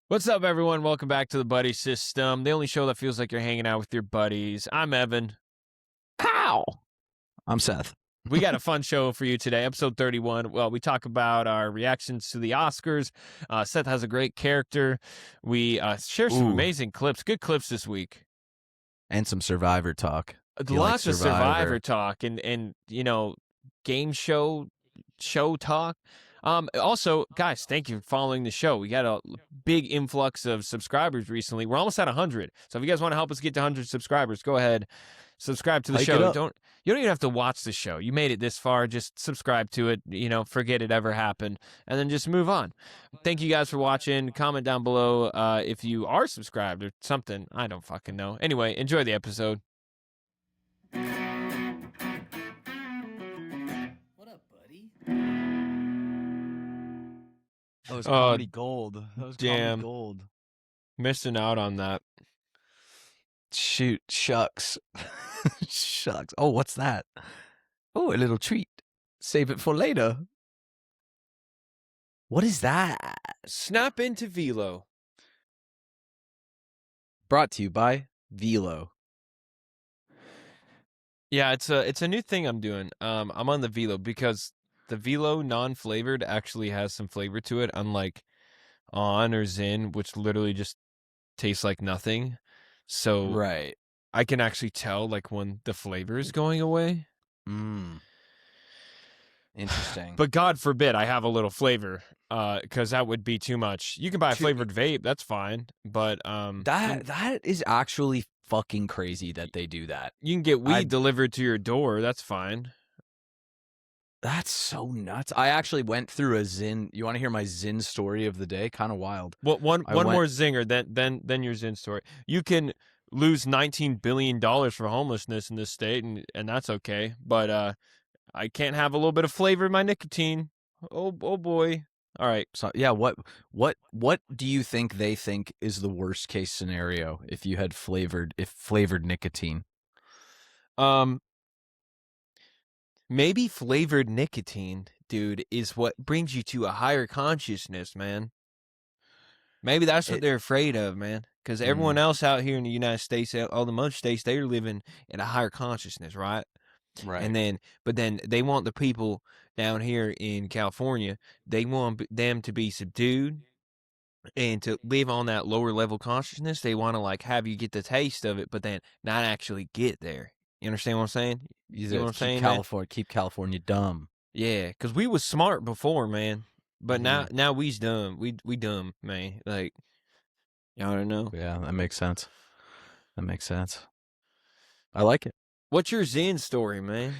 What's up, everyone? Welcome back to the Buddy System, the only show that feels like you're hanging out with your buddies. I'm Evan. Pow! I'm Seth. We got a fun show for you today, episode 31. Well, we talk about our reactions to the Oscars. Seth has a great character. We share some amazing clips, good clips this week. And some Survivor talk. Lots of Survivor talk and game show talk. Also, guys, thank you for following the show. We got a big influx of subscribers recently. We're almost at 100. So if you guys want to help us get to 100 subscribers, go ahead, subscribe to the show. You don't even have to watch the show. You made it this far. Just subscribe to it. Forget it ever happened, and then just move on. Thank you guys for watching. Comment down below if you are subscribed or something. I don't fucking know. Anyway, enjoy the episode. What up, buddy? That was comedy gold. That was damn. comedy gold. Missing out on that. Shoot, shucks. Shucks. Oh, what's that? Oh, a little treat. Save it for later. What is that? Snap into Velo. Brought to you by Velo. Yeah, it's a new thing I'm doing. I'm on the Velo because the Velo non-flavored actually has some flavor to it, unlike On or Zin, which literally just tastes like nothing. So Right. I can actually tell like when the flavor is going away. Interesting. But God forbid I have a little flavor, because that would be too much. You can buy a flavored vape, that's fine. But that is actually fucking crazy that they do that. You can get weed delivered to your door, that's fine. That's so nuts. I actually went through a Zin. You want to hear my Zin story of the day? Kind of wild. Well, one more zinger than your Zin story. You can lose $19 billion for homelessness in this state, and that's okay. But I can't have a little bit of flavor in my nicotine. Oh boy. All right. So yeah, what do you think they think is the worst case scenario if you had flavored nicotine? Maybe flavored nicotine, dude, is what brings you to a higher consciousness, man. Maybe that's what they're afraid of, man. Because everyone else out here in the United States, all the most states, they're living in a higher consciousness, right? Right. But then they want the people down here in California, they want them to be subdued and to live on that lower level consciousness. They want to like have you get the taste of it, but then not actually get there. You understand what I'm saying? You know what I'm saying? Keep California dumb. Yeah, because we was smart before, man. But now we's dumb. We dumb, man. Like, y'all don't know. Yeah, that makes sense. I like it. What's your Zen story, man?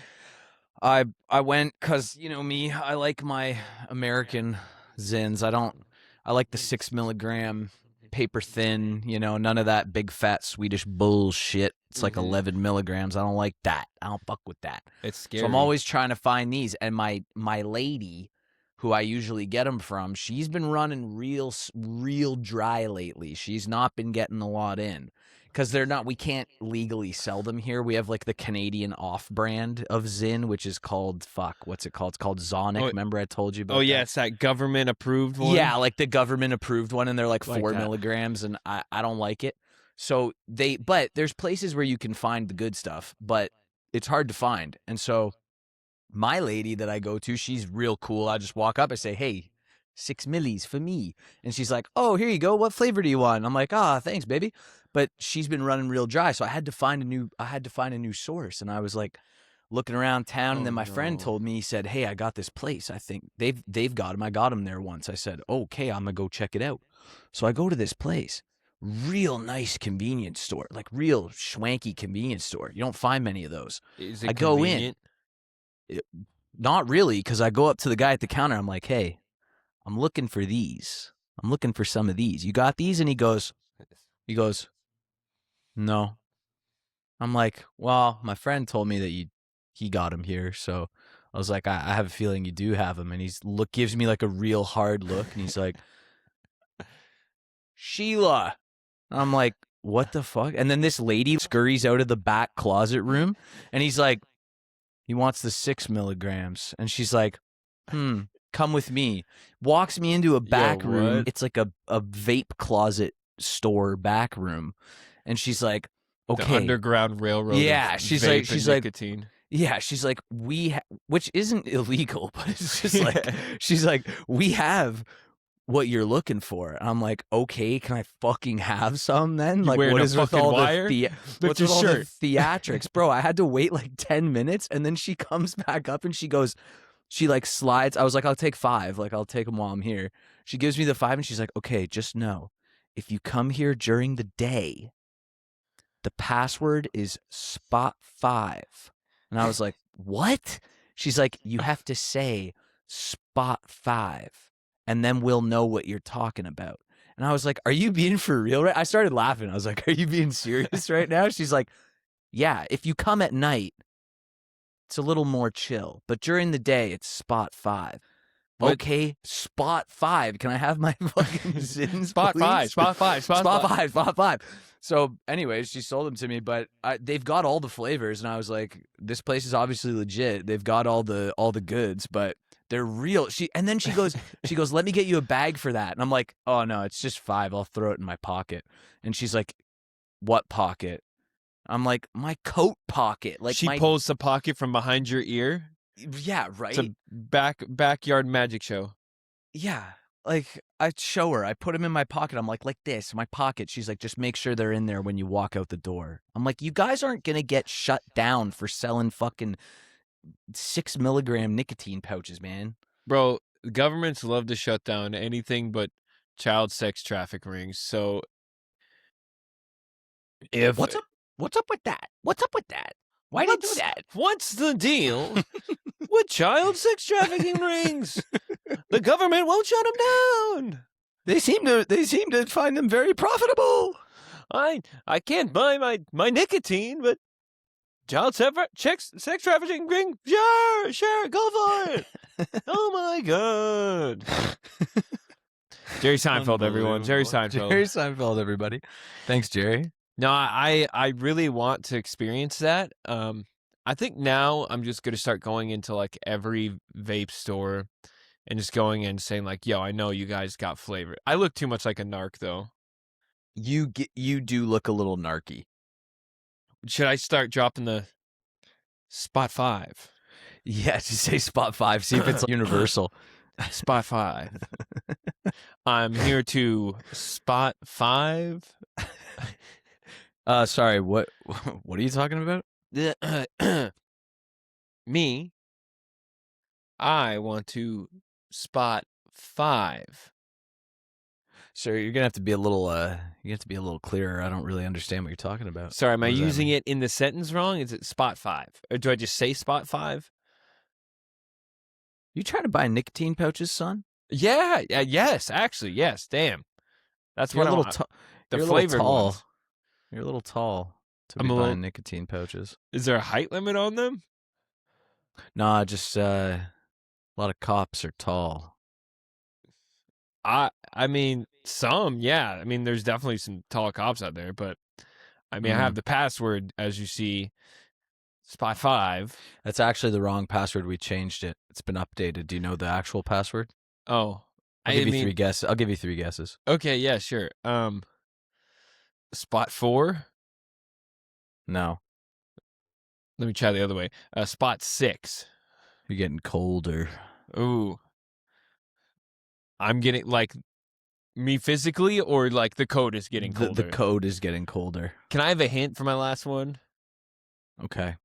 I went because you know me. I like my American Zins. I like the 6 milligram paper thin. None of that big fat Swedish bullshit. It's like 11 milligrams. I don't like that. I don't fuck with that. It's scary. So I'm always trying to find these. And my lady, who I usually get them from, she's been running real dry lately. She's not been getting a lot in. Because we can't legally sell them here. We have like the Canadian off-brand of Zin, which is called, what's it called? It's called Zonic. Remember I told you about that? Oh, yeah, it's that government-approved one? Yeah, like the government-approved one, and they're like 4 milligrams, and I don't like it. So but there's places where you can find the good stuff, but it's hard to find. And so my lady that I go to, she's real cool. I just walk up, I say, hey, 6 millis for me. And she's like, oh, here you go. What flavor do you want? And I'm like, thanks, baby. But she's been running real dry, so I had to find a new source. And I was like looking around town, and then my friend told me, he said, hey, I got this place. I think they've got them. I got them there once. I said, okay, I'm gonna go check it out. So I go to this place, real nice convenience store, like real schwanky convenience store. You don't find many of those. Is it convenient? Go in. Not really, because I go up to the guy at the counter. I'm like, hey, I'm looking for these. I'm looking for some of these. You got these? And he goes, no. I'm like, well, my friend told me that he got them here. So I was like, I have a feeling you do have them. And gives me like a real hard look. And he's like, Sheila. I'm like, what the fuck? And then this lady scurries out of the back closet room. And he's like, he wants the 6 milligrams. And she's like, kind come with me. Walks me into a back room. what? It's like a vape closet store back room. And she's like, okay. The Underground Railroad. Yeah, of she's vape like, and she's like, nicotine. yeah, she's like, which isn't illegal, but it's just like, she's like, we have what you're looking for. And I'm like, okay, can I fucking have some then? You Like, wearing what a is with fucking all wire? the Lift what's your with all the shirt. theatrics, bro? I had to wait like 10 minutes, and then she comes back up and she goes, she like slides. I was like, I'll take 5. Like, I'll take them while I'm here. She gives me the 5, and she's like, okay, just know, if you come here during the day, the password is spot 5. And I was like, what? She's like, you have to say spot 5, and then we'll know what you're talking about. And I was like, are you being for real? Right? I started laughing. I was like, are you being serious right now? She's like, yeah, if you come at night, it's a little more chill. But during the day, it's spot 5. What? Okay, spot 5. Can I have my fucking Zins, Spot please? 5. Spot 5. Spot 5. So, anyways, she sold them to me, but they've got all the flavors, and I was like, this place is obviously legit. They've got all the goods, but they're real. And then she goes, let me get you a bag for that. And I'm like, oh no, it's just 5. I'll throw it in my pocket. And she's like, what pocket? I'm like, my coat pocket. Like, she pulls the pocket from behind your ear. Yeah, right. It's a backyard magic show. Yeah. Like, I show her. I put them in my pocket. I'm like this, my pocket. She's like, just make sure they're in there when you walk out the door. I'm like, you guys aren't going to get shut down for selling fucking 6 milligram nicotine pouches, man. Bro, governments love to shut down anything but child sex traffic rings. So if What's up with that? What's up with that? Why did you do that? What's the deal with child sex trafficking rings? The government won't shut them down. They seem to find them very profitable. I can't buy my nicotine, but child sex trafficking ring, sure, go for it. Oh my god. Jerry Seinfeld, everyone. Jerry Seinfeld. Jerry Seinfeld, everybody. Thanks, Jerry. No, I really want to experience that. I think now I'm just gonna start going into like every vape store and just going in and saying like, "Yo, I know you guys got flavor." I look too much like a narc though. You do look a little narky. Should I start dropping the spot 5? Yeah, just say spot 5. See if it's universal. Spot 5. I'm here to spot 5. Sorry, what are you talking about? Me, I want to spot 5. Sir, you're gonna have to be a little clearer. I don't really understand what you're talking about. Sorry, am I What does that using mean? it in the sentence wrong? Is it spot 5? Or do I just say spot 5? You trying to buy nicotine pouches, son? Yeah, yes, actually, yes. Damn. That's You're what a I little want. tall. The You're a little flavored tall. ones. You're a little tall to I'm be a buying little- nicotine pouches. Is there a height limit on them? Nah, just a lot of cops are tall. I mean, some, yeah. I mean, there's definitely some tall cops out there, but I mean, I have the password, as you see, spot 5. That's actually the wrong password. We changed it. It's been updated. Do you know the actual password? Oh, I'll give you 3 guesses. I'll give you 3 guesses. Okay, yeah, sure. Spot 4. No, Let me try the other way. Spot 6. you're getting colder. Ooh. I'm getting, like, me physically, or, like, the code is getting colder? The code is getting colder. Can I have a hint for my last one? Okay.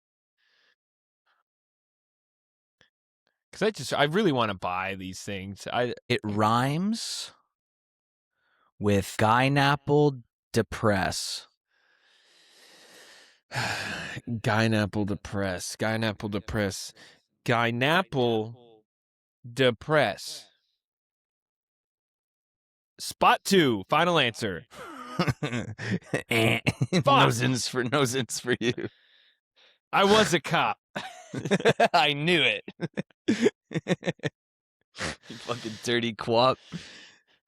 Because I really want to buy these things. It rhymes with Guynapple Depress. Guynapple depress. Guynapple depress. Guynapple depress. Spot 2. Final answer. No zins for you. I was a cop. I knew it. You fucking dirty quap.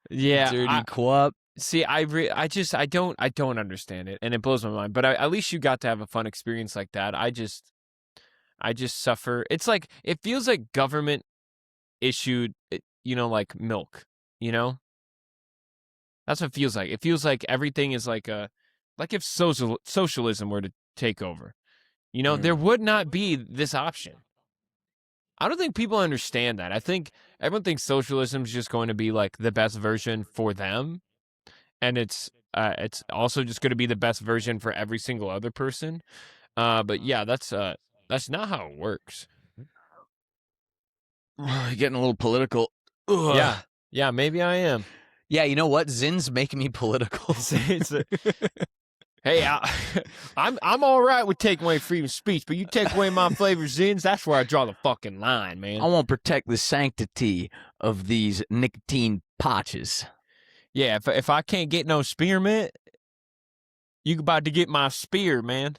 Yeah. Dirty quap. See, I don't understand it, and it blows my mind. But at least you got to have a fun experience like that. I just suffer. It's like, it feels like government issued, like milk, That's what it feels like. It feels like everything is like if socialism were to take over. There would not be this option. I don't think people understand that. I think everyone thinks socialism is just going to be like the best version for them, and it's also just going to be the best version for every single other person. But yeah, that's not how it works. Getting a little political. Ugh. Yeah, maybe I am. Yeah, you know what? Zin's making me political. Hey, I'm all right with taking away freedom of speech, but you take away my flavor Zins, that's where I draw the fucking line, man. I want to protect the sanctity of these nicotine patches. Yeah, if I can't get no spearmint, you about to get my spear, man.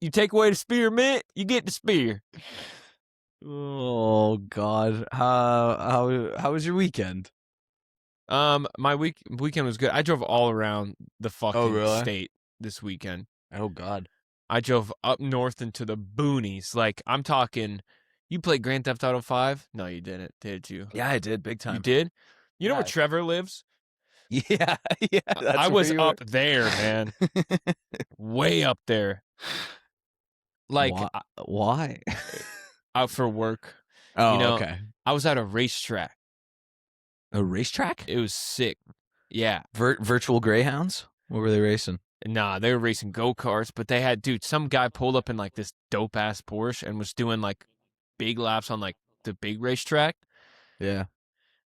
You take away the spearmint, you get the spear. Oh God, how was your weekend? My weekend was good. I drove all around the fucking state this weekend. Oh God. I drove up north into the boonies. Like, I'm talking, you played Grand Theft Auto 5? No, you didn't, did you? Yeah, I did, big time. You did? You know where Trevor lives? Yeah, I was up there, man. Way up there. Like, why? Out for work. Oh, okay. I was at a racetrack. A racetrack? It was sick. Yeah. Virtual greyhounds? What were they racing? Nah, they were racing go-karts, but they had, some guy pulled up in like this dope-ass Porsche and was doing like big laps on like the big racetrack. Yeah.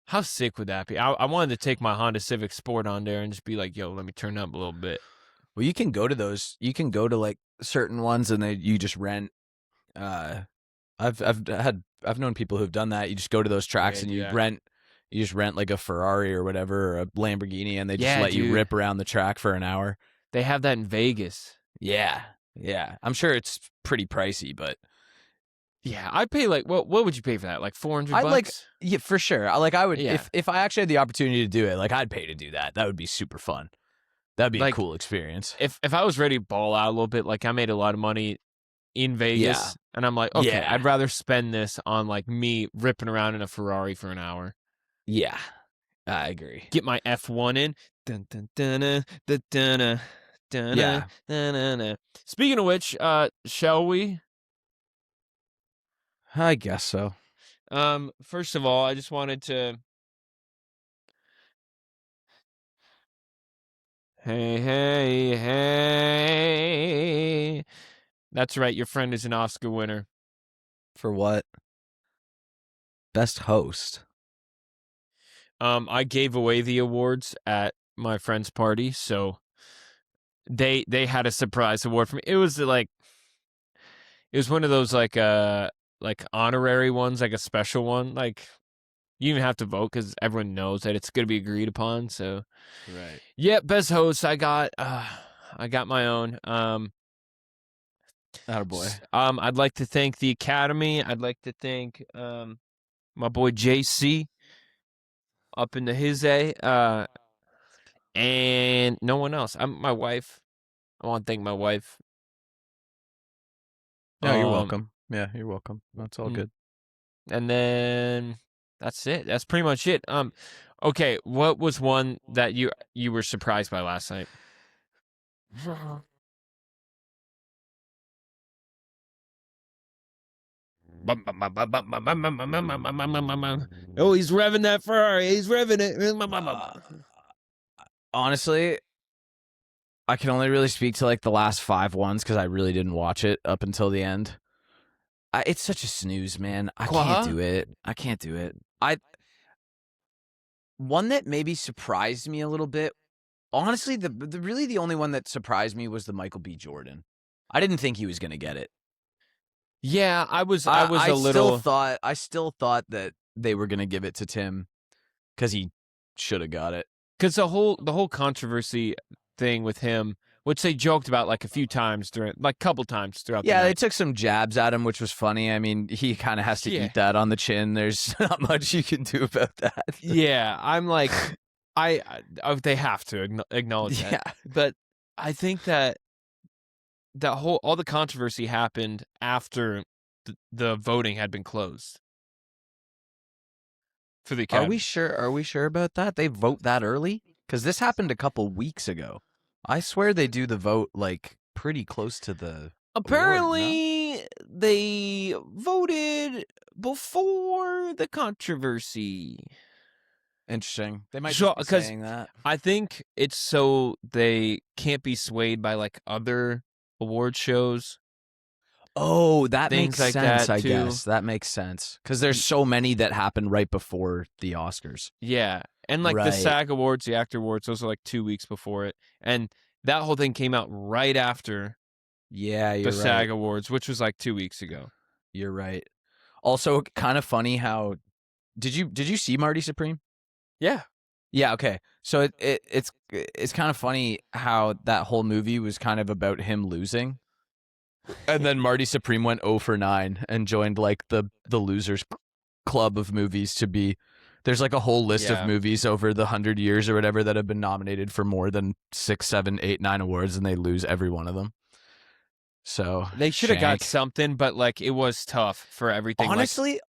How sick would that be? I wanted to take my Honda Civic Sport on there and just be like, yo, let me turn up a little bit. Well, you can go to those. You can go to like certain ones and you just rent. I've known people who've done that. You just go to those tracks and you just rent like a Ferrari or whatever, or a Lamborghini, and they just let you rip around the track for an hour. They have that in Vegas. Yeah. I'm sure it's pretty pricey, but yeah, I'd pay like what would you pay for that? Like $400 bucks? Like, yeah, for sure. I would if I actually had the opportunity to do it, like I'd pay to do that. That would be super fun. That'd be like, a cool experience. If I was ready to ball out a little bit, like I made a lot of money in Vegas, and I'm like, okay, I'd rather spend this on like me ripping around in a Ferrari for an hour. Yeah, I agree. Get my F1 in. Dun, dun, dun, dun, dun, dun, dun, yeah. Dun, dun, dun. Speaking of which, shall we? I guess so. First of all, I just wanted to. Hey. That's right. Your friend is an Oscar winner. For what? Best host. I gave away the awards at my friend's party, so they had a surprise award for me. It was one of those like honorary ones, like a special one. Like you even have to vote because everyone knows that it's going to be agreed upon. So, right. Yeah, best host. I got my own. Attaboy. I'd like to thank the Academy. I'd like to thank my boy JC up into his A. And no one else. My wife. I want to thank my wife. No, you're welcome. Yeah, you're welcome. That's all good. And then that's it. That's pretty much it. Okay, what was one that you were surprised by last night? Oh, he's revving that Ferrari. He's revving it. Honestly, I can only really speak to like the last 5 ones because I really didn't watch it up until the end. It's such a snooze, man. I can't do it. One that maybe surprised me a little bit. Honestly, the only one that surprised me was the Michael B. Jordan. I didn't think he was going to get it. Yeah, I still thought that they were going to give it to Tim because he should have got it. Because the whole controversy thing with him, which they joked about like a few times couple times throughout the night. Yeah, they took some jabs at him, which was funny. I mean, he kind of has to eat that on the chin. There's not much you can do about that. Yeah, I'm like, they have to acknowledge that. Yeah. But I think that all the controversy happened after the voting had been closed. for the Are Academy. we sure? Are we sure about that? They vote that early? Because this happened a couple weeks ago. I swear they do the vote like pretty close to the Apparently, they voted before the controversy. Interesting. They might So, just be because saying that. I think it's so they can't be swayed by like other award shows. Oh, that Things makes like sense, that, I too. guess. That makes sense. Because there's so many that happen right before the Oscars. Yeah. And like the Right. SAG Awards, the Actor Awards, those are like 2 weeks before it. And that whole thing came out right after Yeah, the you're right. SAG Awards, which was like 2 weeks ago. You're right. Also, kind of funny how did you see Marty Supreme? Yeah. Yeah, okay. So it's kind of funny how that whole movie was kind of about him losing. And then Marty Supreme went 0 for 9 and joined like the losers club of movies to be there's like a whole list of Yeah. movies over the 100 years or whatever that have been nominated for more than 6, 7, 8, 9 awards, and they lose every one of them. So They should have got shank. something, but like it was tough for everything. Honestly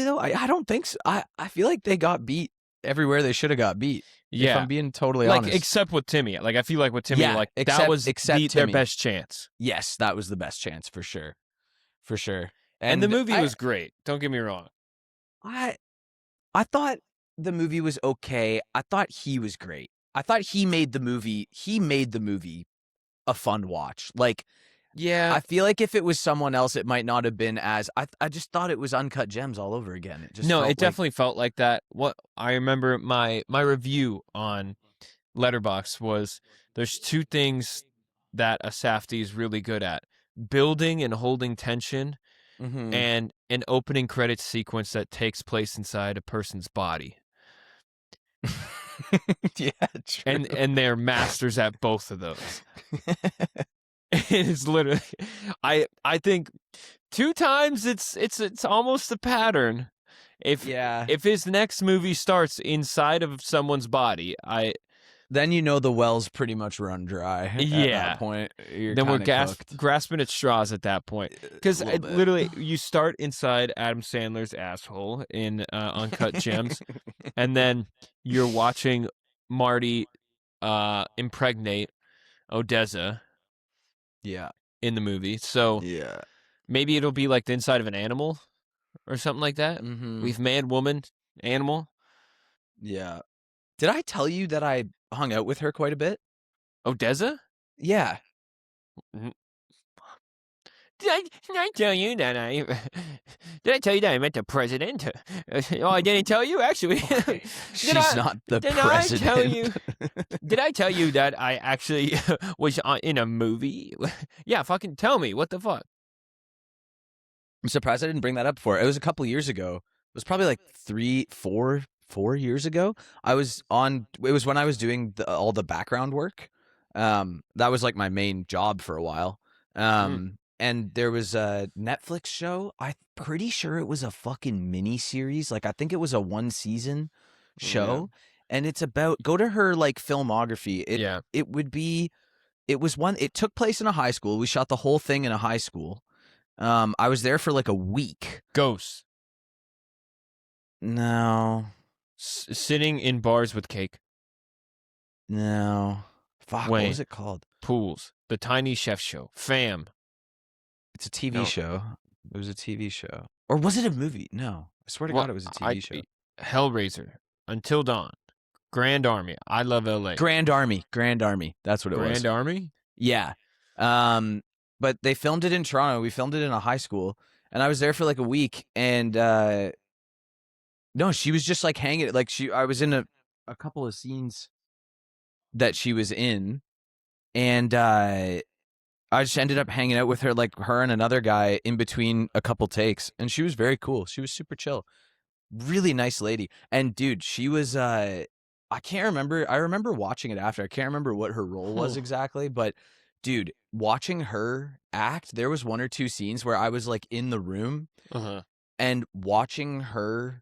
though, I don't think so. I feel like they got beat everywhere they should have got beat. Yeah. If I'm being totally like honest. Except with Timmy. Like I feel like with Timmy, Yeah, like that except- was except their Timmy. best chance. Yes, that was the best chance for sure. For sure. And the movie I- was great. Don't get me wrong. I thought the movie was okay. I thought he was great. I thought he made the movie a fun watch. Like Yeah. I feel like if it was someone else it might not have been as I just thought it was Uncut Gems all over again. It just No, felt it like- definitely felt like that. What I remember my review on Letterboxd was there's 2 things that a Safdie is really good at: building and holding tension, Mhm. and an opening credits sequence that takes place inside a person's body. Yeah, true. And they're masters at both of those. It's literally, I think 2 times it's almost a pattern. If his next movie starts inside of someone's body, then you know the well's pretty much run dry. At that point, then we're grasping at straws at that point, because literally you start inside Adam Sandler's asshole in Uncut Gems, and then you're watching Marty impregnate Odessa. Yeah. In the movie, so Yeah. maybe it'll be like the inside of an animal or something like that. Mhm. We've man, woman, animal. Yeah. Did I tell you that I hung out with her quite a bit? Odessa? Yeah. Did I tell you that did I tell you that I met the president? Oh, I didn't tell you, actually. She's not the president. Did I tell you that I actually was in a movie? Yeah, fucking tell me. What the fuck? I'm surprised I didn't bring that up before. It was a couple years ago. It was probably like 4 years ago. It was when I was doing all the background work. That was like my main job for a while. And there was a Netflix show. I'm pretty sure it was a fucking mini series. Like I think it was a 1-season show. Yeah. And it's about go to her like filmography. It took place in a high school. We shot the whole thing in a high school. I was there for like a week. Ghosts. No. Sitting in bars with cake. No. Fuck, what was it called? Pools. The Tiny Chef Show. Fam. It's a TV show. It was a TV show. Or was it a movie? No. I swear to God it was a TV show. Hellraiser. Until Dawn. Grand Army. I Love LA. Grand Army. That's what it was. Grand Army? Yeah. But they filmed it in Toronto. We filmed it in a high school. And I was there for like a week. And no, she was just like hanging. Like I was in a couple of scenes that she was in. And I just ended up hanging out with her, like her and another guy in between a couple takes. And she was very cool. She was super chill. Really nice lady. And dude, she was, I can't remember. I remember watching it after. I can't remember what her role was exactly. But dude, watching her act, there was 1 or 2 scenes where I was like in the room and watching her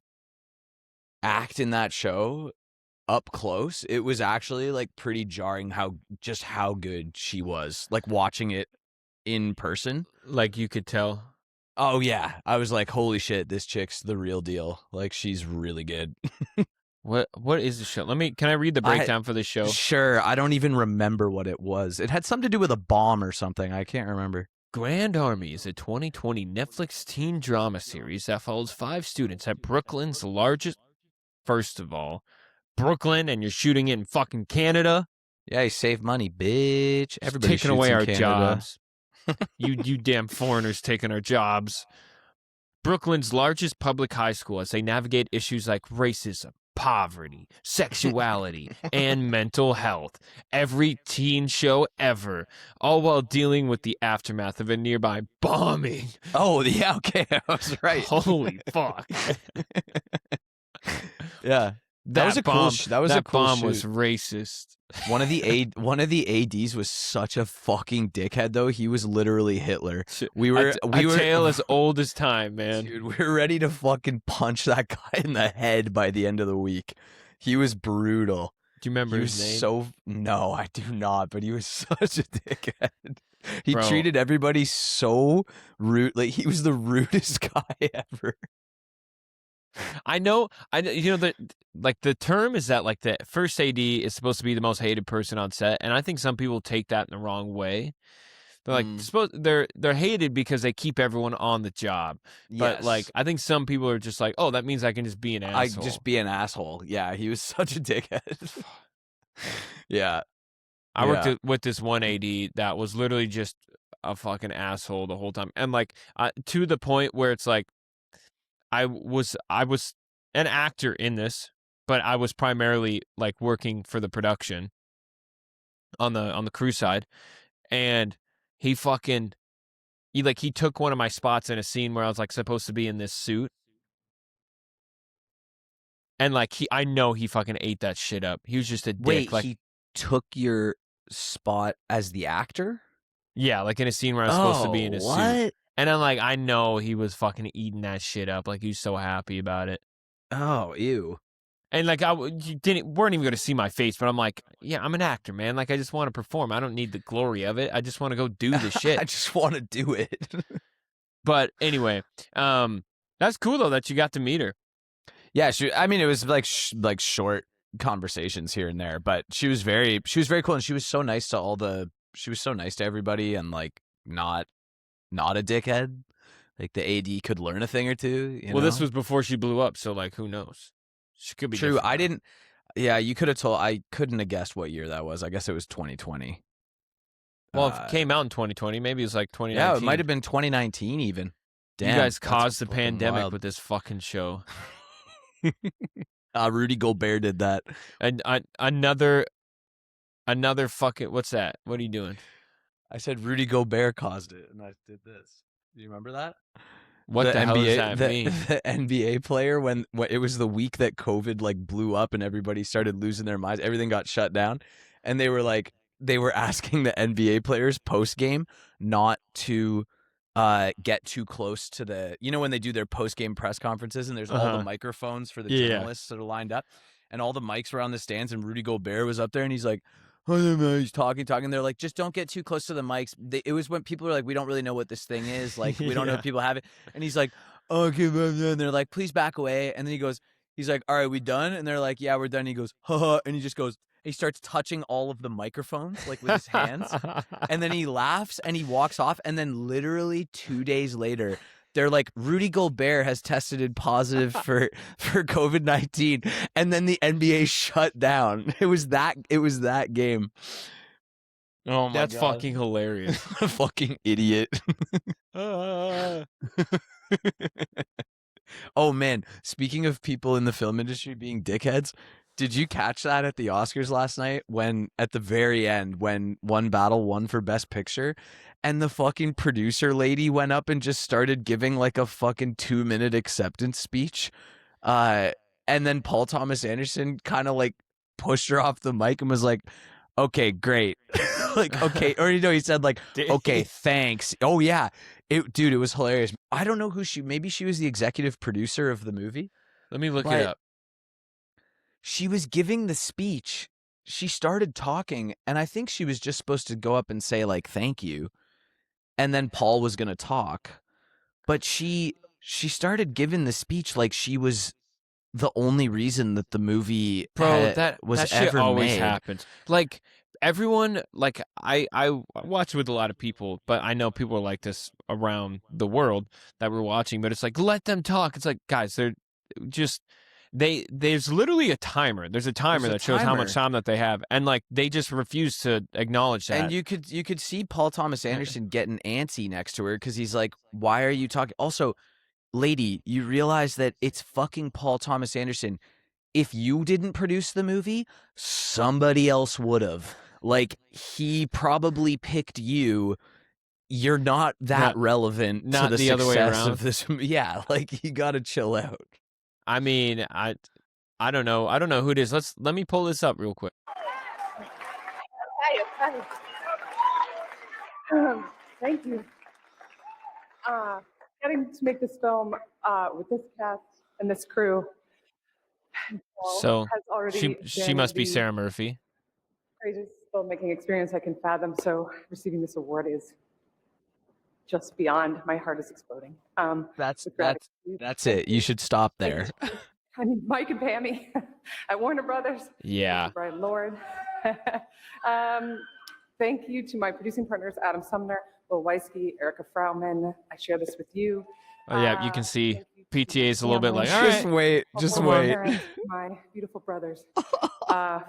act in that show up close, it was actually like pretty jarring how good she was, like watching it in person. Like you could tell. Oh yeah, I was like, holy shit, this chick's the real deal. Like, she's really good. What is the show? Can I read the breakdown for the show? Sure, I don't even remember what it was. It had something to do with a bomb or something. I can't remember. Grand Army is a 2020 Netflix teen drama series that follows 5 students at Brooklyn's largest. First of all, Brooklyn, and you're shooting it in fucking Canada. Yeah, you save money, bitch. Everybody taking shoots away in our Canada. jobs. you damn foreigners taking our jobs. Brooklyn's largest public high school as they navigate issues like racism, poverty, sexuality, and mental health. Every teen show ever, all while dealing with the aftermath of a nearby bombing. Oh, yeah, okay, I was right. Holy fuck. Yeah. That was a bomb, cool that was a cool bomb shoot. was racist. One of the ADs was such a fucking dickhead though. He was literally Hitler. We were a tale as old as time, man. Dude, we were ready to fucking punch that guy in the head by the end of the week. He was brutal. Do you remember his name? No, I do not, but he was such a dickhead. He Bro. treated everybody so rude. Like, he was the rudest guy ever. I know, you know, the term is that like the first AD is supposed to be the most hated person on set, and I think some people take that in the wrong way. They're like, they're hated because they keep everyone on the job. But like, I think some people are just like, oh, that means I can just be an asshole. I just be an asshole. Yeah, he was such a dickhead. Yeah. I worked with this one AD that was literally just a fucking asshole the whole time, and like to the point where it's like, I was an actor in this, but I was primarily like working for the production on the crew side, and he took one of my spots in a scene where I was like supposed to be in this suit, and like I know he fucking ate that shit up. He was just a dick. Wait, like, he took your spot as the actor? Yeah, like in a scene where I was supposed to be in a what? suit. And I'm like, I know he was fucking eating that shit up. Like, he was so happy about it. Oh, ew. And like, you weren't even going to see my face, but I'm like, yeah, I'm an actor, man. Like, I just want to perform. I don't need the glory of it. I just want to go do the shit. I just want to do it. But anyway, that's cool though that you got to meet her. Yeah, I mean, it was like short conversations here and there, but she was very cool, and she was so nice to she was so nice to everybody, and like not a dickhead. Like, the AD could learn a thing or two. You know? This was before she blew up, so like, who knows? She could be true. different. I didn't. Yeah, you could have told. I couldn't have guessed what year that was. I guess it was 2020. Well, if it came out in 2020, maybe it was like 2019. Yeah, it might have been 2019 even. Damn, you guys caused the pandemic wild. with this fucking show. Rudy Gobert did that. And another fucking, what's that? What are you doing? I said Rudy Gobert caused it, and I did this. Do you remember that? What the hell does that mean? The NBA player, when it was the week that COVID like blew up and everybody started losing their minds, everything got shut down, and they were asking the NBA players post game not to get too close to the, when they do their post game press conferences and there's all the microphones for the journalists that are lined up, and all the mics were on the stands, and Rudy Gobert was up there, and he's like, he's talking. They're like, just don't get too close to the mics. It was when people were like, we don't really know what this thing is. Like, we don't know if people have it. And he's like, okay, and they're like, please back away. And then he's like, all right, we done? And they're like, yeah, we're done. And he goes, haha. And he just goes, he starts touching all of the microphones, like with his hands. And then he laughs and he walks off. And then literally 2 days later, they're like, Rudy Gobert has tested positive for COVID-19, and then the NBA shut down. It was that game. Oh my That's God. fucking hilarious. Fucking idiot. Oh man, speaking of people in the film industry being dickheads, did you catch that at the Oscars last night when at the very end when One Battle won for Best Picture? And the fucking producer lady went up and just started giving like a fucking 2-minute acceptance speech. And then Paul Thomas Anderson kind of like pushed her off the mic and was like, okay, great. Like, okay. Or, he said like, okay, thanks. Oh yeah. Dude, it was hilarious. I don't know maybe she was the executive producer of the movie. Let me look it up. She was giving the speech. She started talking, and I think she was just supposed to go up and say like, thank you. And then Paul was going to talk. But she started giving the speech like she was the only reason that the movie Bro, was that shit ever always made. happens. Like everyone, like I watch with a lot of people, but I know people are like this around the world that we're watching. But it's like let them talk. It's like guys, they're just there's literally a timer. There's a timer There's a that shows how much timer. time that they have, and like they just refuse to acknowledge that. And you could see Paul Thomas Anderson getting antsy next to her because he's like, "Why are you talking?" Also, lady, you realize that it's fucking Paul Thomas Anderson. If you didn't produce the movie, somebody else would have. Like, he probably picked you. You're not that relevant to not the the other way success around. of this. Yeah, like you got to chill out. I mean, I don't know. I don't know who it is. Let me pull this up real quick. Thank you. Getting to make this film with this cast and this crew So has already she must be the Sarah Murphy. greatest filmmaking experience I can fathom. So receiving this award is just beyond. My heart is exploding. That's with gratitude. that's it. You should stop there. I mean, Mike and Pammy at Warner Brothers. Yeah. Thank you, Brian Lord. Thank you to my producing partners, Adam Sumner, Will Weisky, Erica Frauman. I share this with you. Oh yeah, you can see Thank you to PTA is a little bit family. like, all right. Just My wait. parents, my beautiful brothers,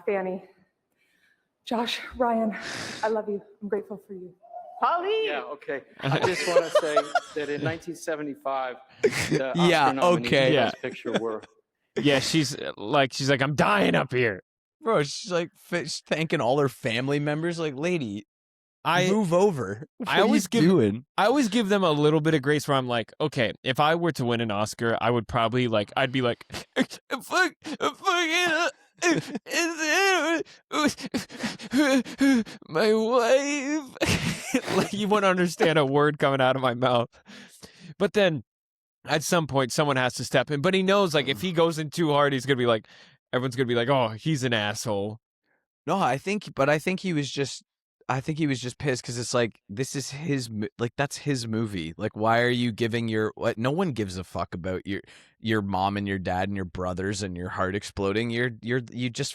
Fanny, Josh, Ryan, I love you. I'm grateful for you. Pauline! Yeah, okay. I just want to say that in 1975, the Yeah, Oscar nominees okay. for Yeah. Best Picture were Yeah, she's like, I'm dying up here. Bro, she's like thanking all her family members. Like, lady, I move over. What I are always you doing? I always give them a little bit of grace where I'm like, okay, if I were to win an Oscar, I would probably I'd be like, my wife. Like you wouldn't understand a word coming out of my mouth. But then at some point someone has to step in. But he knows like if he goes in too hard, he's gonna be like everyone's gonna be like, oh, he's an asshole. No, I think he was just pissed because it's like this is that's his movie. Like, why are you giving what? No one gives a fuck about your mom and your dad and your brothers and your heart exploding. You just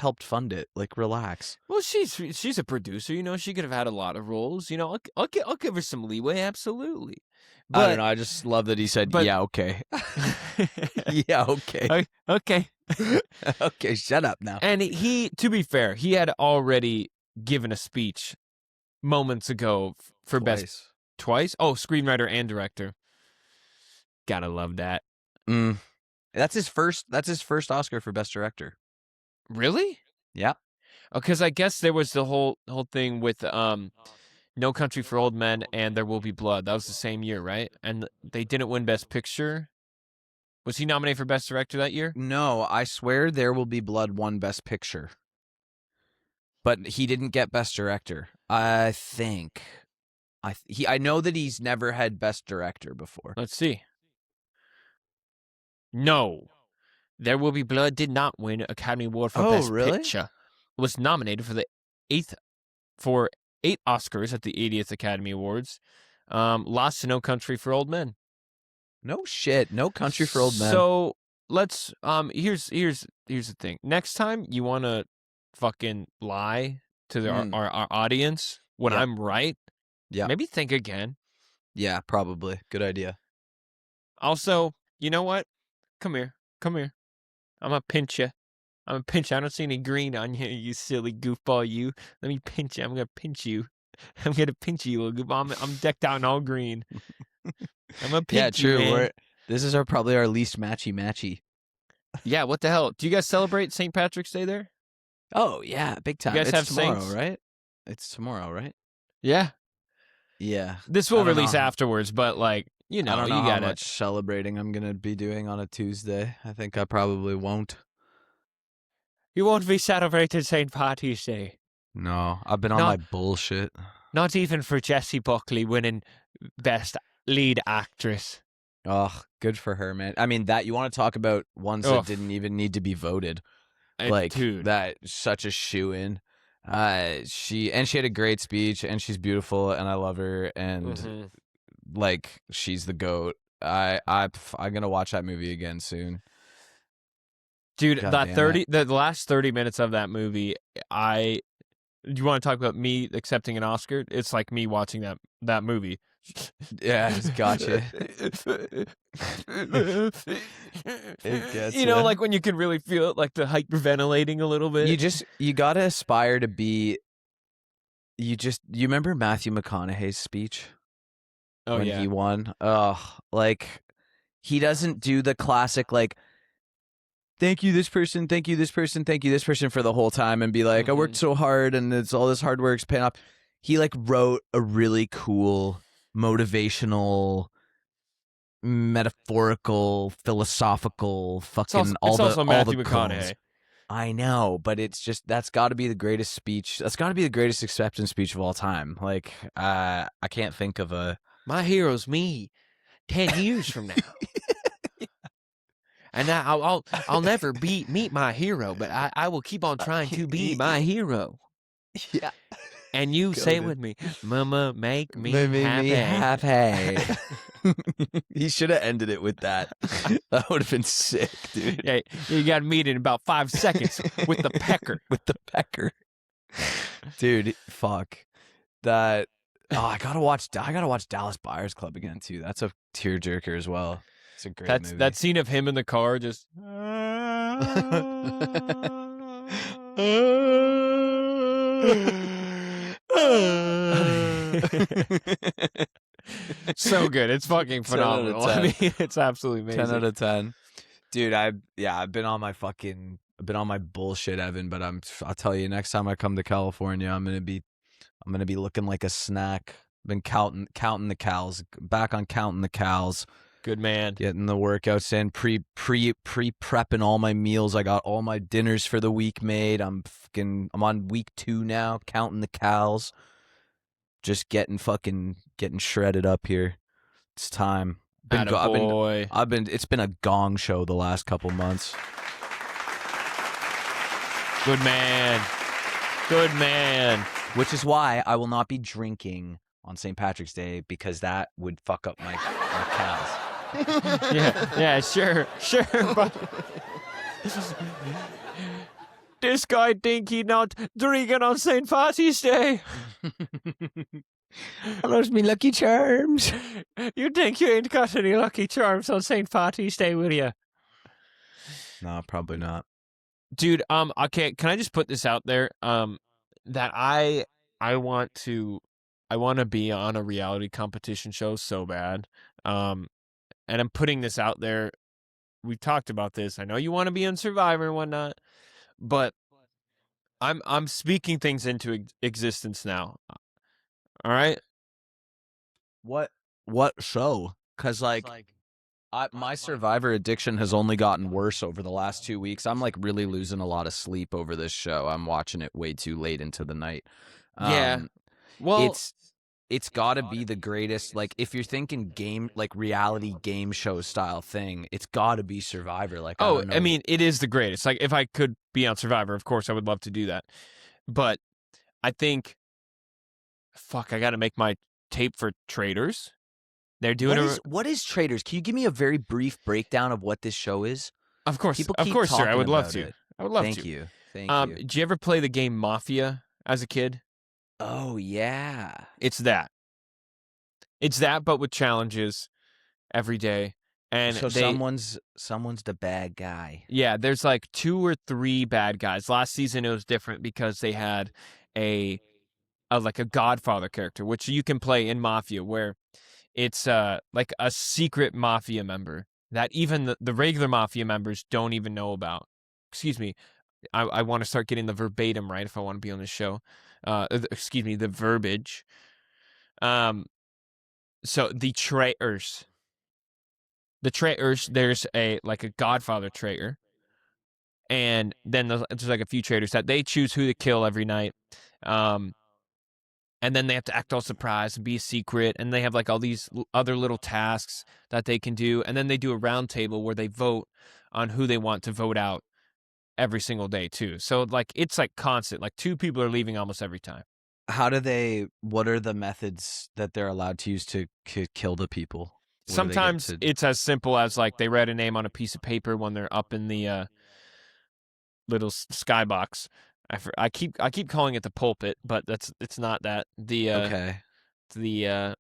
helped fund it. Like, relax. Well, she's a producer, you know. She could have had a lot of roles, you know. I'll give her some leeway, absolutely. But I don't know. I just love that he said, "Yeah, okay, yeah, okay, okay, okay, shut up now." And he, to be fair, he had already given a speech moments ago for best twice. Oh, screenwriter and director. Gotta love that. That's his first Oscar for best director. Really? Yeah. Because I guess there was the whole thing with No Country for Old Men and There Will Be Blood. That was the same year, right? And they didn't win Best Picture. Was he nominated for Best Director that year? No, I swear There Will Be Blood won Best Picture. But he didn't get Best Director. I think. I know that he's never had Best Director before. Let's see. No. There Will Be Blood did not win Academy Award for Best Picture. It was nominated for for 8 Oscars at the 80th Academy Awards. Lost to No Country for Old Men. No shit. No Country for Old Men. So let's here's the thing. Next time you want to fucking lie to our audience when I'm right, maybe think again. Yeah, probably. Good idea. Also, you know what? Come here. I'm gonna pinch you. I don't see any green on you, you silly goofball. You. Let me pinch you. I'm gonna pinch you. I'm gonna pinch you, little goofball. I'm decked out in all green. I'm gonna pinch you, man. This is probably our least matchy. Yeah, what the hell? Do you guys celebrate St. Patrick's Day there? Oh yeah, big time. You guys it's have tomorrow, Saints? right? It's tomorrow, right? Yeah. Yeah. This will release afterwards, but you know, I don't know you how got much celebrating I'm gonna be doing on a Tuesday. I think I probably won't. You won't be celebrating St. Patrick's Day. No, I've been on my bullshit. Not even for Jessie Buckley winning Best Lead Actress. Oh, good for her, man. I mean, that you want to talk about ones that didn't even need to be voted. Dude. That such a shoe-in. She had a great speech, and she's beautiful, and I love her, and like she's the GOAT. I'm gonna watch that movie again soon. Dude, God that damn 30 the last 30 minutes of that movie, do you want to talk about me accepting an Oscar? It's like me watching that movie. Yeah, gotcha. You know, like when you can really feel it, like the hyperventilating a little bit. You gotta aspire to be. You remember Matthew McConaughey's speech Oh when yeah. he won? Like he doesn't do the classic like, thank you this person, thank you this person, thank you this person for the whole time, and be like, I worked so hard and it's all this hard work's paying off. He like wrote a really cool, motivational, metaphorical, philosophical, fucking It's also Matthew all the McConaughey. goals. I know, but it's just that's got to be the greatest speech. That's got to be the greatest acceptance speech of all time. Like, I can't think of a. My hero's me, 10 years from now. And I'll never meet my hero, but I will keep on trying to be my hero. Yeah. And you say it with me, Mama, make me happy. Happy. He should have ended it with that. That would have been sick, dude. Yeah, you got to meet in about 5 seconds with the pecker. With the pecker. Dude, fuck. That. Oh, I gotta watch Dallas Buyers Club again too. That's a tearjerker as well. It's a great movie. That scene of him in the car just. So good. It's fucking phenomenal. I mean, it's absolutely amazing. 10 out of 10. Dude, I've been on my bullshit, Evan, but I'll tell you, next time I come to California, I'm gonna be looking like a snack. Been counting the cows, back on counting the cows. Good man. Getting the workouts in, prepping all my meals. I got all my dinners for the week made. I'm on week 2 now, counting the cows. Just getting shredded up here. It's time. It's been a gong show the last couple months. Good man. Good man. Which is why I will not be drinking on St. Patrick's Day, because that would fuck up my cows. Yeah, sure, but this guy think he not drinking on St. Patty's Day. I lost me Lucky Charms. You think you ain't got any Lucky Charms on St. Patty's Day, will you? No, probably not. Dude, okay, can I just put this out there? That I want to be on a reality competition show so bad. And I'm putting this out there. We've talked about this. I know you want to be on Survivor and whatnot, but I'm speaking things into existence now. All right. What show? Because my Survivor addiction has only gotten worse over the last 2 weeks. I'm like really losing a lot of sleep over this show. I'm watching it way too late into the night. Yeah. Well, it's got to be the greatest. Like, if you're thinking reality game show style thing, it's got to be Survivor. Like, I mean, it is the greatest. Like, if I could be on Survivor, of course, I would love to do that. But I think, I got to make my tape for Traders. They're doing what is Traders? Can you give me a very brief breakdown of what this show is? Of course, People of keep course, sir. I talking would love about to. it. I would love to. Thank you. Did you ever play the game Mafia as a kid? Oh yeah. It's that, but with challenges every day. And so someone's the bad guy. Yeah, there's like 2 or 3 bad guys. Last season it was different because they had a Godfather character, which you can play in Mafia, where it's like a secret Mafia member that even the regular Mafia members don't even know about. Excuse me. I want to start getting the verbatim right if I want to be on the show. The verbiage. So the traitors, there's a Godfather traitor, and then there's like a few traitors that they choose who to kill every night. And then they have to act all surprised and be a secret, and they have like all these other little tasks that they can do, and then they do a round table where they vote on who they want to vote out every single day too. So like it's like constant. Like 2 people are leaving almost every time. How do they? What are the methods that they're allowed to use to kill the people? What do they get Sometimes to- it's as simple as like they read a name on a piece of paper when they're up in the little skybox. I keep calling it the pulpit, but it's not that. okay, The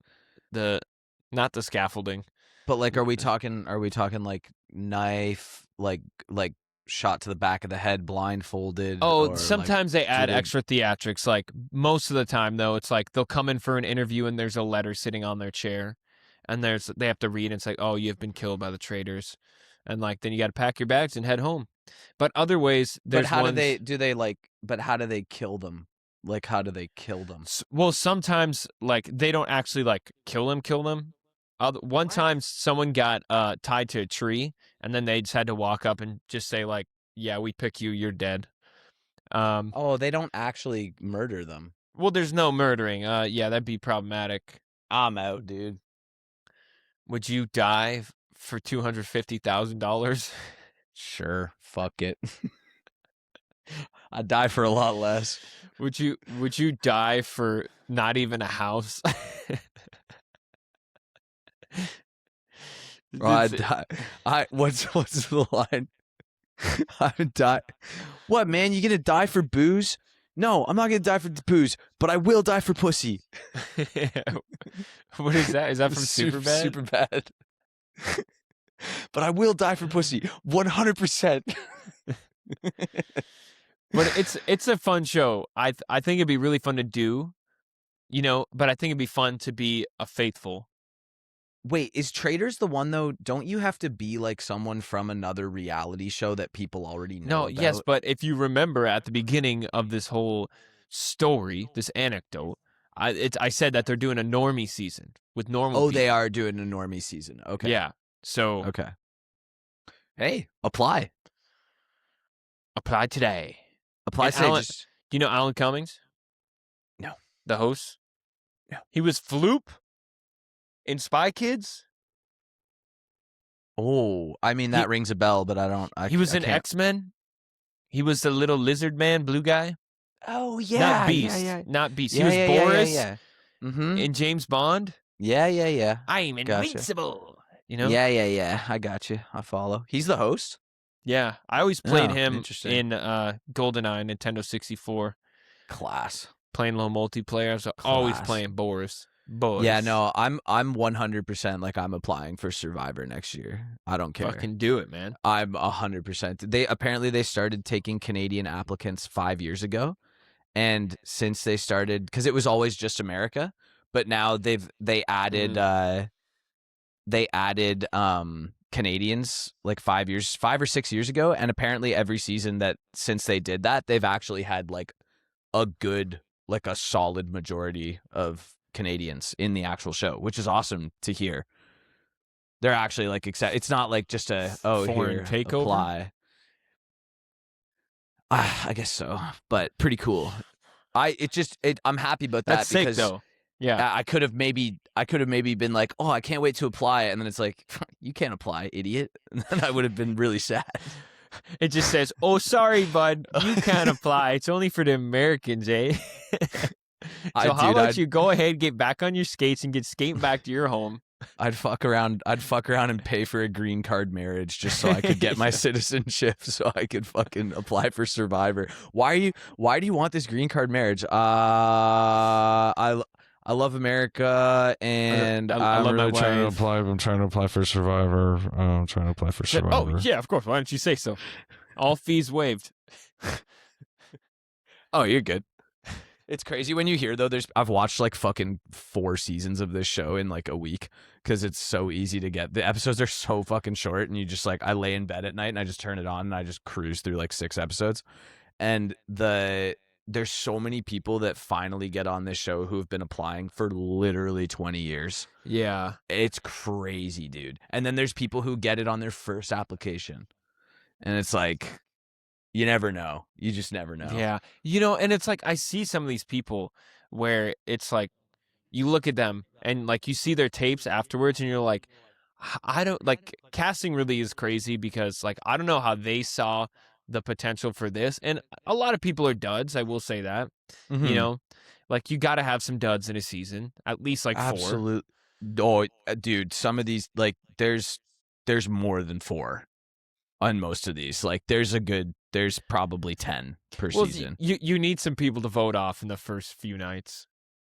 not the scaffolding. but like, are we talking like knife, like shot to the back of the head, blindfolded? Oh, or sometimes they add they- extra theatrics. Like most of the time, though, it's like they'll come in for an interview and there's a letter sitting on their chair, and they have to read. And it's like, oh, you have been killed by the traitors, and like then you got to pack your bags and head home. But other ways, there's But how ones, do they like? But how do they kill them? Like, how do they kill them? Well, sometimes like they don't actually like kill them. One time, someone got tied to a tree, and then they just had to walk up and just say like, "Yeah, we pick you. You're dead." Oh, they don't actually murder them. Well, there's no murdering. Yeah, that'd be problematic. I'm out, dude. Would you die for $250,000? Sure, fuck it. I'd die for a lot less. Would you die for not even a house? Or I'd die. What's the line? I would die. What, man? You gonna die for booze? No, I'm not gonna die for booze, but I will die for pussy. What is that? Is that from Superbad? Super bad. But I will die for pussy, 100%. But it's a fun show. I think it'd be really fun to do, but I think it'd be fun to be a faithful. Wait, is Traitors the one though? Don't you have to be like someone from another reality show that people already know? No, about? yes, but if you remember at the beginning of this whole story, this anecdote, I said that they're doing a normie season with normal. Oh, they people. are doing a normie season. Okay. Yeah. So Okay. Hey, apply. apply today. Apply And today. Alan- Just Do you know Alan Cummings? No. The host? No. He was Floop in Spy Kids. Oh, I mean that rings a bell, but I don't. He was I in can't- X-Men. He was the little lizard man, blue guy. Oh yeah, Not Beast. Yeah. Not Beast. Yeah, He was Boris Yeah. Mm-hmm. in James Bond. Yeah. I'm Gotcha. invincible. Yeah. I got you. I follow. He's the host. Yeah, I always played Oh, him interesting. in GoldenEye, Nintendo 64, Class. playing low multiplayer. I was always Class. playing Boris. Yeah, no, I'm 100% like I'm applying for Survivor next year. I don't care. Fucking do it, man. I'm 100%. They started taking Canadian applicants 5 years ago, and since they started, because it was always just America, but now they added Canadians like 5 or 6 years ago, and apparently every season that since they did that, they've actually had like a solid majority of Canadians in the actual show, which is awesome to hear. They're actually like it's not like just a Foreign takeover? apply. I guess so, but pretty cool. I'm happy about that. That's sick, because though. Yeah. I could have maybe been like, oh, I can't wait to apply, and then it's like, you can't apply, idiot. And then I would have been really sad. It just says, "Oh, sorry, bud, you can't apply. It's only for the Americans, eh?" So how about you go ahead, get back on your skates, and get skating back to your home? I'd fuck around and pay for a green card marriage just so I could get my citizenship, so I could fucking apply for Survivor. Why do you want this green card marriage? I love America, and I love my really trying to wife. apply. I'm trying to apply for Survivor. I'm trying to apply for Survivor. Oh, yeah, of course. Why don't you say so? All fees waived. Oh, you're good. It's crazy when you hear though. I've watched like fucking 4 seasons of this show in like a week because it's so easy to get. The episodes are so fucking short, and you just like I lay in bed at night and I just turn it on and I just cruise through like 6 episodes. And there's so many people that finally get on this show who have been applying for literally 20 years. Yeah. It's crazy, dude. And then there's people who get it on their first application, and it's like, you never know. You just never know. Yeah. And it's like I see some of these people where it's like you look at them and like you see their tapes afterwards and you're like, I don't like casting really is crazy because like I don't know how they saw the potential for this. And a lot of people are duds, I will say that. You know, like you got to have some duds in a season, at least like 4. Absolute. Oh, dude, some of these like there's more than 4 on most of these. Like there's probably 10 per season. You need some people to vote off in the first few nights.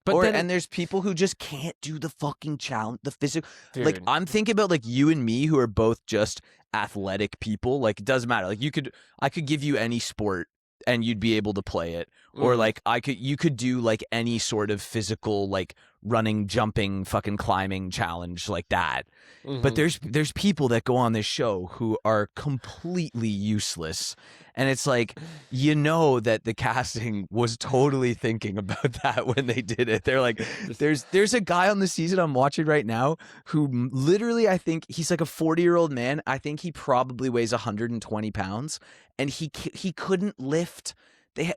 But and there's people who just can't do the fucking challenge, the physical. Dude. Like I'm thinking about like you and me who are both just athletic people. Like it doesn't matter. Like I could give you any sport and you'd be able to play it. Or like you could do like any sort of physical, like running, jumping, fucking climbing challenge like that. But there's people that go on this show who are completely useless. And it's like, you know that the casting was totally thinking about that when they did it. They're like, there's a guy on the season I'm watching right now who literally, I think he's like a 40-year-old man. I think he probably weighs 120 pounds. And he couldn't lift.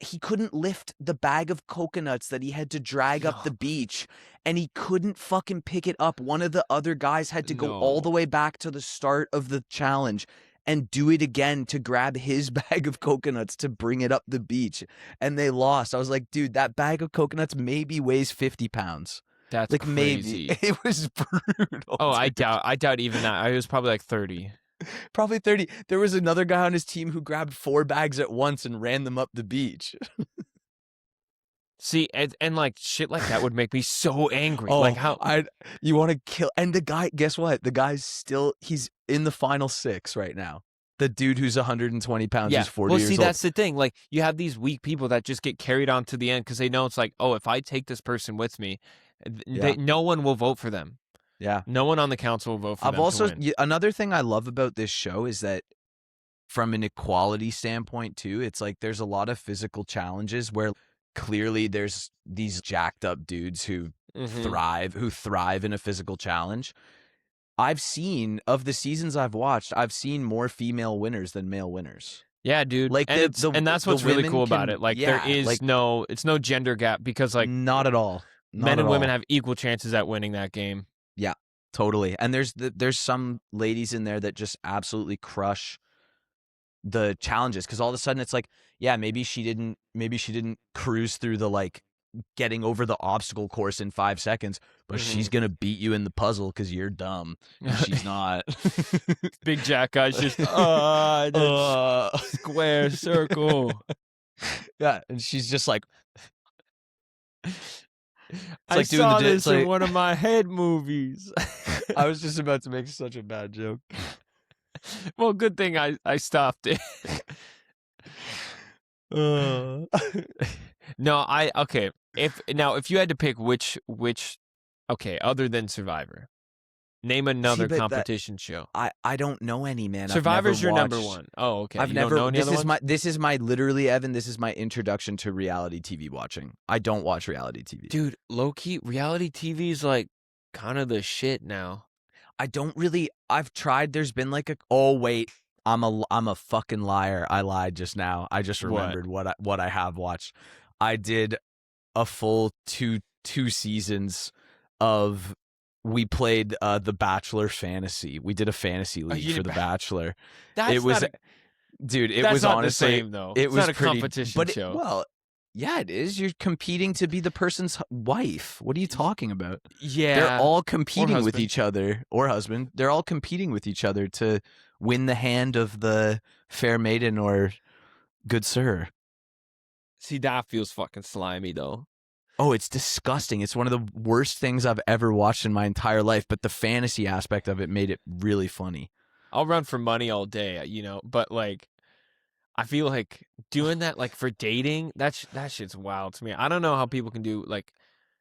He couldn't lift the bag of coconuts that he had to drag up the beach, and he couldn't fucking pick it up. One of the other guys had to go all the way back to the start of the challenge and do it again to grab his bag of coconuts to bring it up the beach, and they lost. I was like, dude, that bag of coconuts maybe weighs 50 pounds. That's like crazy. Maybe. It was brutal. Oh, dude. I doubt even that. I was probably like 30. Probably 30. There was another guy on his team who grabbed 4 bags at once and ran them up the beach. See, and like shit like that would make me so angry. Oh, like how you want to kill. And the guy, guess what? The guy's he's in the final 6 right now. The dude who's 120 pounds is 40 years old. Well, see, that's the thing. Like you have these weak people that just get carried on to the end because they know it's like, oh, if I take this person with me, no one will vote for them. Yeah. No one on the council will vote for them. I've also, to win. another thing I love about this show is that from an equality standpoint too, it's like there's a lot of physical challenges where clearly there's these jacked up dudes who thrive in a physical challenge. I've seen, of the seasons I've watched, I've seen more female winners than male winners. Yeah, dude. Like and that's what's really cool about it. Like there is like, it's no gender gap because like not at all. Men and women have equal chances at winning that game. Yeah, totally. And there's some ladies in there that just absolutely crush the challenges because all of a sudden it's like, yeah, maybe she didn't cruise through the like getting over the obstacle course in 5 seconds, but she's gonna beat you in the puzzle because you're dumb. She's not. Big Jack guy's just square circle. Yeah, and she's just like. I saw this in one of my head movies. I was just about to make such a bad joke. Well, good thing I stopped it. No, okay. If you had to pick which other than Survivor, name another competition show. I don't know any, man. Survivor's your number one. Oh, okay. I've never. This is my literally, Evan. This is my introduction to reality TV watching. I don't watch reality TV, dude. Low key, reality TV is like kind of the shit now. I don't really. I've tried. There's been like a. Oh wait, I'm a fucking liar. I lied just now. I just remembered what I have watched. I did a full two seasons of. We played The Bachelor Fantasy. We did a fantasy league for The Bachelor. It was not honestly the same, though. It's not a competition show. Well, yeah, it is. You're competing to be the person's wife. What are you talking about? Yeah, they're all competing with each other, or husband. They're all competing with each other to win the hand of the fair maiden or good sir. See, that feels fucking slimy, though. Oh, it's disgusting. It's one of the worst things I've ever watched in my entire life, but the fantasy aspect of it made it really funny. I'll run for money all day, but like I feel like doing that like for dating, that shit's wild to me. I don't know how people can do like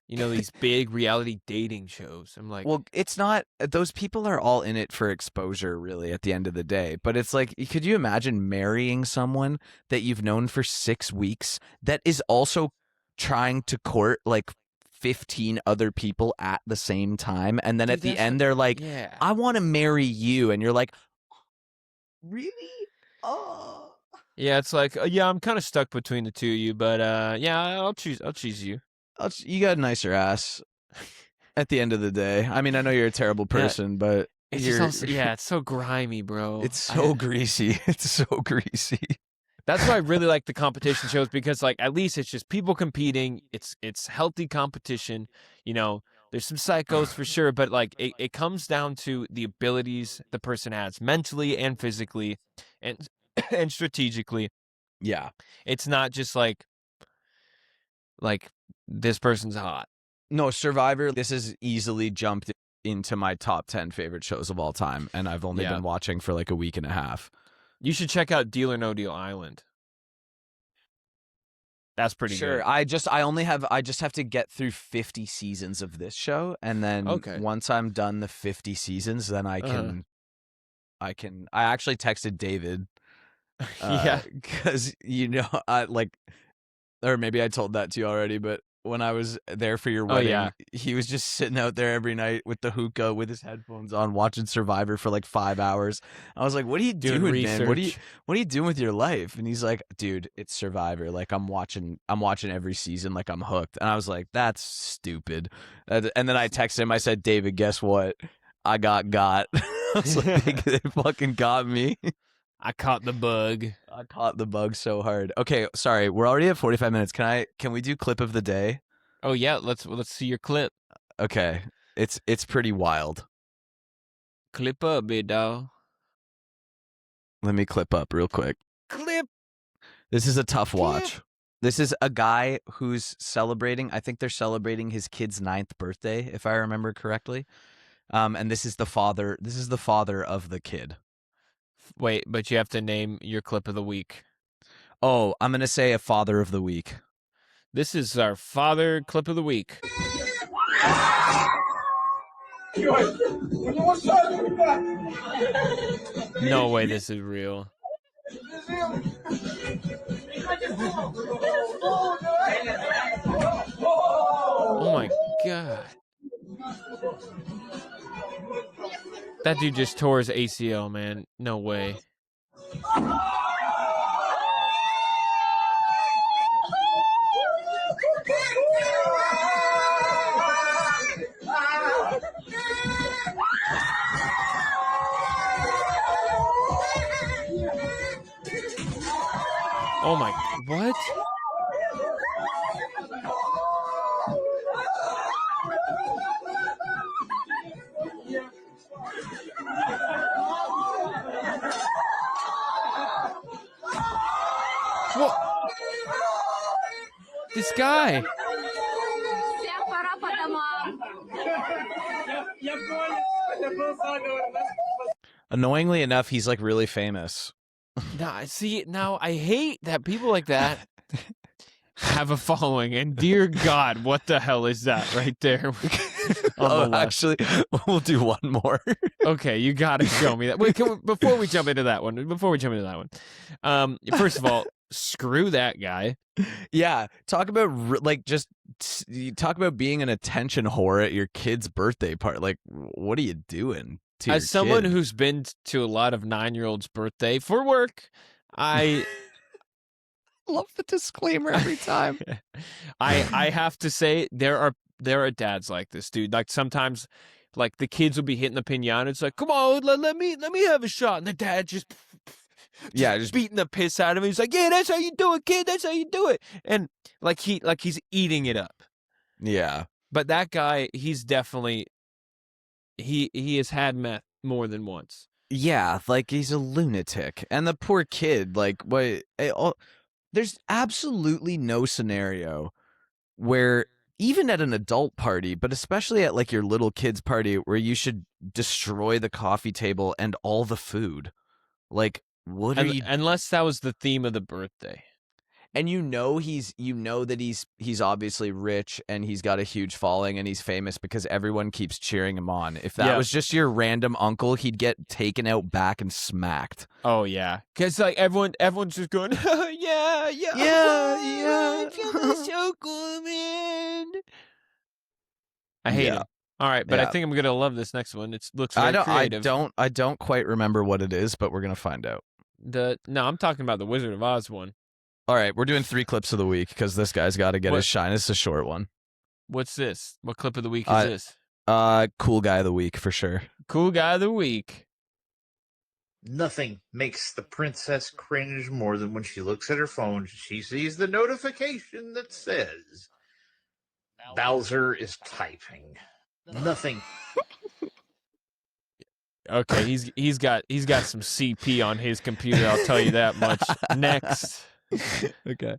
these big reality dating shows. I'm like, well, it's not, those people are all in it for exposure really at the end of the day. But it's like, could you imagine marrying someone that you've known for 6 weeks that is also trying to court like 15 other people at the same time, and then at the end they're like, I want to marry you, and you're like, really? Oh yeah, it's like, I'm kind of stuck between the two of you, but I'll choose you. You got a nicer ass at the end of the day. I mean, I know you're a terrible person, but it's just also, it's so grimy, bro. It's so greasy. It's so greasy. That's why I really like the competition shows because, like, at least it's just people competing. It's healthy competition. You know, there's some psychos for sure, but like it comes down to the abilities the person has mentally and physically, and and strategically. Yeah. It's not just like this person's hot. No, Survivor. This has easily jumped into my top 10 favorite shows of all time, and I've only been watching for like a week and a half. You should check out Deal or No Deal Island. That's pretty good. Sure. I just have to get through 50 seasons of this show, and then once I'm done the 50 seasons, then I actually texted David. Because or maybe I told that to you already, but when I was there for your wedding, he was just sitting out there every night with the hookah, with his headphones on, watching Survivor for like 5 hours. I was like, "What are you doing, man? What are you doing with your life?" And he's like, "Dude, it's Survivor. Like I'm watching every season. Like I'm hooked." And I was like, "That's stupid." And then I texted him. I said, "David, guess what? I got." I was like, "They fucking got me." I caught the bug. I caught the bug so hard. Okay, sorry. We're already at 45 minutes. Can we do clip of the day? Oh yeah, let's see your clip. Okay. It's pretty wild. Clip up, big dog. Let me clip up real quick. Clip. This is a tough watch. This is a guy who's celebrating, I think they're celebrating his kid's 9th birthday, if I remember correctly. And this is the father of the kid. Wait, but you have to name your clip of the week. Oh, I'm going to say a father of the week. This is our father clip of the week. No way this is real. Oh my God. That dude just tore his ACL, man. No way. Oh my, what? What? This guy. Annoyingly enough, he's like really famous. Nah, see, now I hate that people like that have a following, and dear God, what the hell is that right there? Actually, we'll do one more. Okay, you gotta show me that. Wait, before we jump into that one, first of all, screw that guy. Yeah, talk about talk about being an attention whore at your kid's birthday party. Like, what are you doing? As someone who's been to a lot of 9-year-olds' birthday for work, I love the disclaimer every time. I have to say there are dads like this, dude. Like sometimes, like the kids will be hitting the pinata. It's like, come on, let me have a shot, and the dad just beating the piss out of him. He's like, yeah, that's how you do it, kid. That's how you do it, and he's eating it up. Yeah, but that guy, he's definitely. He has had meth more than once. Yeah, like he's a lunatic. And the poor kid, like, there's absolutely no scenario where, even at an adult party, but especially at like your little kid's party, where you should destroy the coffee table and all the food. Like, what are you? Unless that was the theme of the birthday. And that he's obviously rich and he's got a huge following and he's famous because everyone keeps cheering him on. If that was just your random uncle, he'd get taken out back and smacked. Oh yeah, because like everyone's just going, yeah. It's so cool, man. I hate it. All right, but I think I'm gonna love this next one. It looks very creative. I don't quite remember what it is, but we're gonna find out. I'm talking about the Wizard of Oz one. All right, we're doing 3 clips of the week because this guy's got to get his shine. It's a short one. What's this? What clip of the week is this? Cool guy of the week for sure. Cool guy of the week. Nothing makes the princess cringe more than when she looks at her phone. She sees the notification that says Bowser is typing. Nothing. Okay, he's got some CP on his computer. I'll tell you that much. Next. Okay.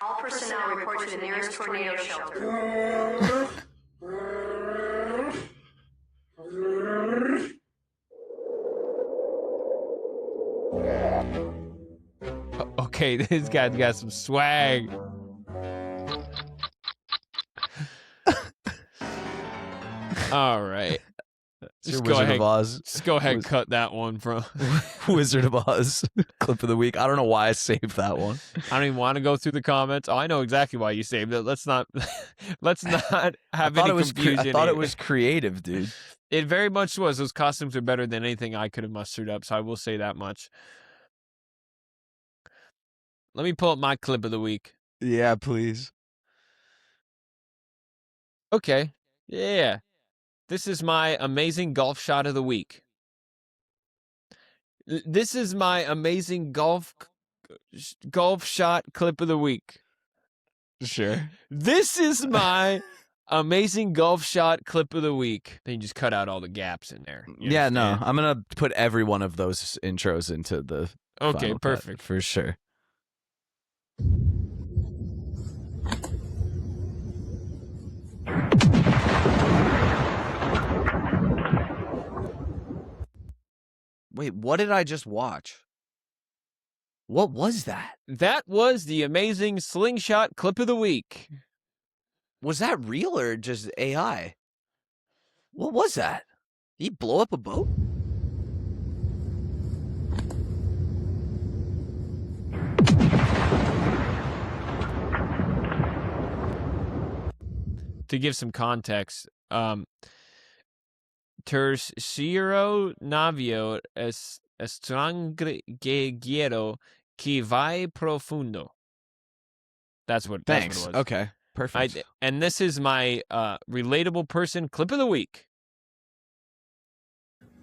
All personnel report to the nearest tornado shelter. Okay, this guy's got some swag. All right. Just go Wizard ahead. of Oz. Just go ahead and cut that one from Wizard of Oz clip of the week. I don't know why I saved that one. I don't even want to go through the comments. Oh, I know exactly why you saved it. Let's not have any confusion. I thought it was creative, dude. It very much was. Those costumes are better than anything I could have mustered up, so I will say that much. Let me pull up my clip of the week. Yeah, please. Okay. Yeah. This is my amazing golf shot of the week. This is my amazing golf shot clip of the week. Sure. This is my amazing golf shot clip of the week. Then you just cut out all the gaps in there. Yeah, no. I'm going to put every one of those intros into the Okay, final perfect. cut, for sure. Wait, what did I just watch? What was that? That was the amazing slingshot clip of the week. Was that real or just AI? What was that? Did he blow up a boat? To give some context, tercero navio extranjero que vai profundo. That's what it was. Okay, perfect. And this is my relatable person clip of the week.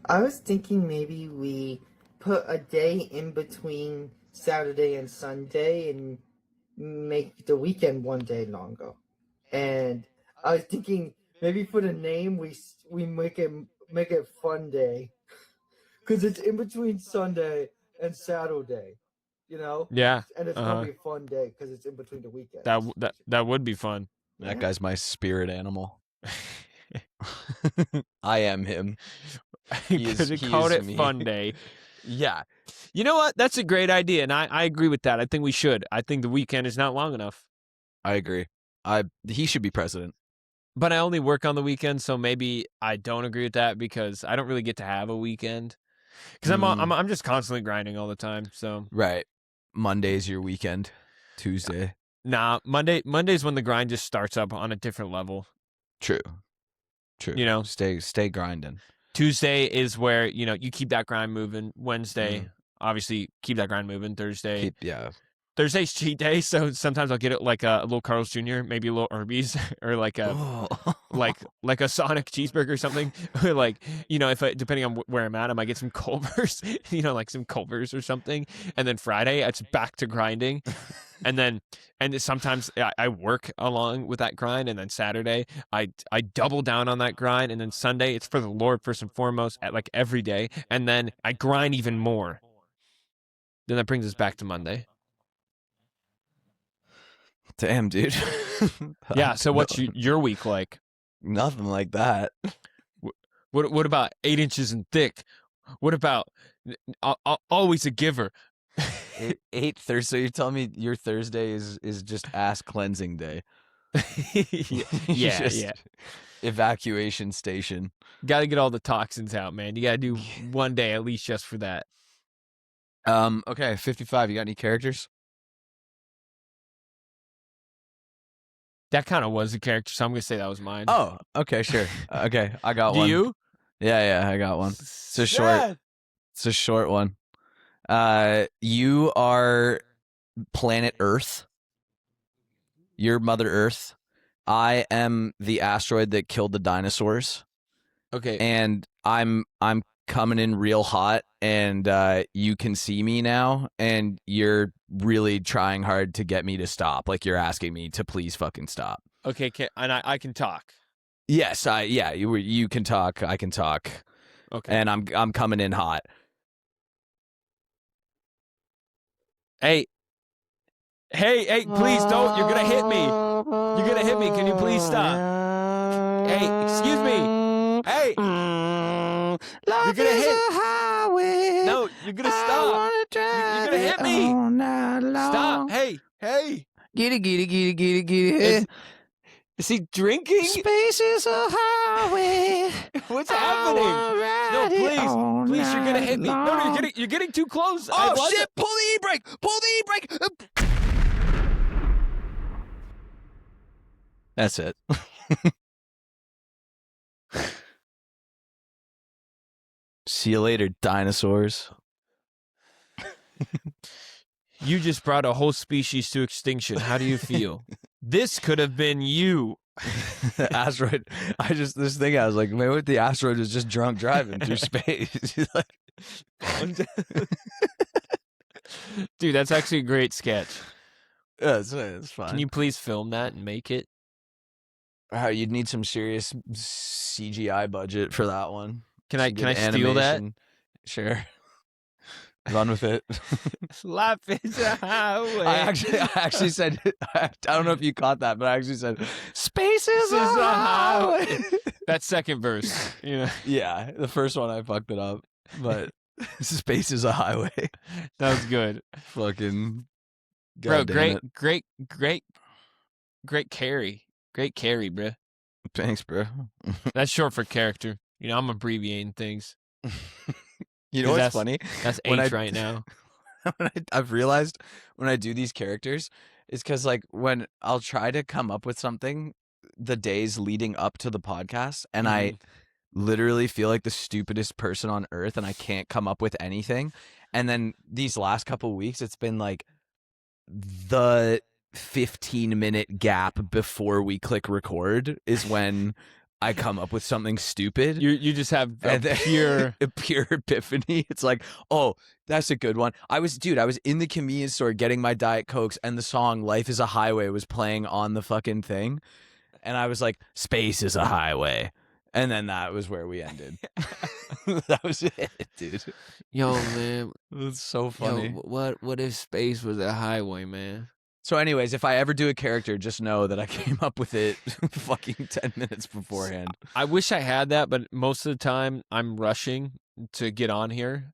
I was thinking maybe we put a day in between Saturday and Sunday and make the weekend one day longer. And I was thinking maybe for the name we make it Fun Day, because it's in between Sunday and Saturday, you know. Yeah, and it's gonna be a fun day because it's in between the weekends. That would be fun. That guy's my spirit animal. I am him. Could have called it me. Fun Day. Yeah. You know what? That's a great idea, and I agree with that. I think we should. I think the weekend is not long enough. I agree. He should be president. But I only work on the weekend, so maybe I don't agree with that because I don't really get to have a weekend. Because I'm just constantly grinding all the time. So right, Monday's your weekend. Tuesday. Nah, Monday's when the grind just starts up on a different level. True. You know, stay grinding. Tuesday is where you keep that grind moving. Wednesday, obviously, keep that grind moving. Thursday, Thursday's cheat day, so sometimes I'll get it like a little Carl's Jr., maybe a little Arby's, or like a like a Sonic cheeseburger or something. Or like if depending on where I'm at, I might get some Culver's, like some Culver's or something. And then Friday, it's back to grinding, and sometimes I work along with that grind, and then Saturday I double down on that grind, and then Sunday it's for the Lord first and foremost, at like every day, and then I grind even more. Then that brings us back to Monday. Damn, dude. Yeah. So what's your week like? Nothing like that. What about 8 inches and thick? What about always a giver? Eight Thursday. So you're telling me your Thursday is just ass cleansing day? Yeah. Evacuation station. Got to get all the toxins out, man. You got to do one day at least just for that. Okay, 55. You got any characters? That kind of was a character, so I'm going to say that was mine. Oh, okay, sure. Okay, I got one. Do you? Yeah, I got one. It's a short one. You are planet Earth. you're Mother Earth. I am the asteroid that killed the dinosaurs. Okay. And I'm coming in real hot, and you can see me now, and you're really trying hard to get me to stop. Like, you're asking me to please fucking stop. Okay, and I can talk. Yes, you can talk. I can talk. Okay. And I'm coming in hot. Hey, please don't. You're gonna hit me. You're gonna hit me. Can you please stop? Hey, excuse me. Hey. You're gonna hit. No, you're gonna stop. You're gonna hit me. Stop. Hey. Get it. Is he drinking? Space is a highway. What's happening? No, please, you're gonna hit me. No, you're getting too close. Oh shit! Pull the e-brake. That's it. See you later, dinosaurs. You just brought a whole species to extinction. How do you feel? This could have been you. The asteroid. I was like, man, what if the asteroid was just drunk driving through space? Dude, that's actually a great sketch. Yeah, it's fine. Can you please film that and make it? You'd need some serious CGI budget for that one. Can I steal that? Sure. Run with it. Life is a highway. I actually said, I don't know if you caught that, but I actually said, space is a highway. That second verse, you know. Yeah, the first one I fucked it up, but space is a highway. That was good. Fucking bro, great carry. Great carry, bro. Thanks, bro. That's short for character. You know, I'm abbreviating things. You know what's funny? That's H right now. I've realized when I do these characters, is because like when I'll try to come up with something the days leading up to the podcast, and I literally feel like the stupidest person on earth, and I can't come up with anything. And then these last couple weeks, it's been like the 15-minute gap before we click record is when I come up with something stupid. You just have a pure epiphany. It's like, oh, that's a good one. I was in the convenience store getting my Diet Cokes, and the song "Life is a Highway" was playing on the fucking thing, and I was like, "Space is a highway," and then that was where we ended. That was it, dude. Yo, man, it's so funny. Yo, what if space was a highway, man? So anyways, if I ever do a character, just know that I came up with it fucking 10 minutes beforehand. I wish I had that, but most of the time I'm rushing to get on here.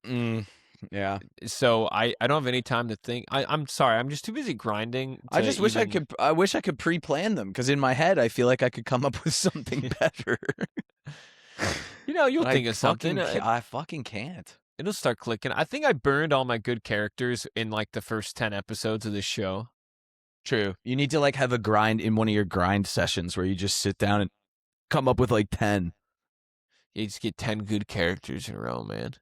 Yeah. So I don't have any time to think. I'm sorry. I'm just too busy grinding. I just wish I could pre-plan them, because in my head I feel like I could come up with something better. You know, you'll think of something. I fucking can't. It'll start clicking. I think I burned all my good characters in like the first 10 episodes of this show. True. You need to like have a grind in one of your grind sessions where you just sit down and come up with like 10. You just get 10 good characters in a row, man.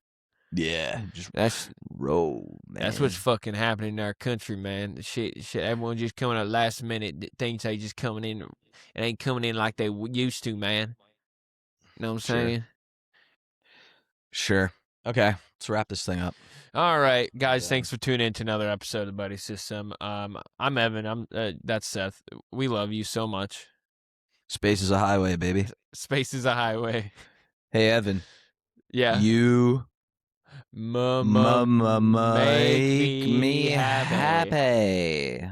Yeah, that's roll, man. That's what's fucking happening in our country, man. The shit. Everyone just coming up last minute. Things they just coming in. It ain't coming in like they used to, man. You know what I'm saying? Sure. Okay, let's wrap this thing up. All right, guys. Thanks for tuning in to another episode of the Buddy System. I'm Evan. That's Seth. We love you so much. Space is a highway, baby. Space is a highway. Hey, Evan. Yeah. You make me happy.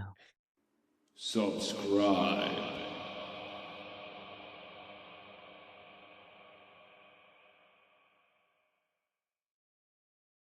Subscribe.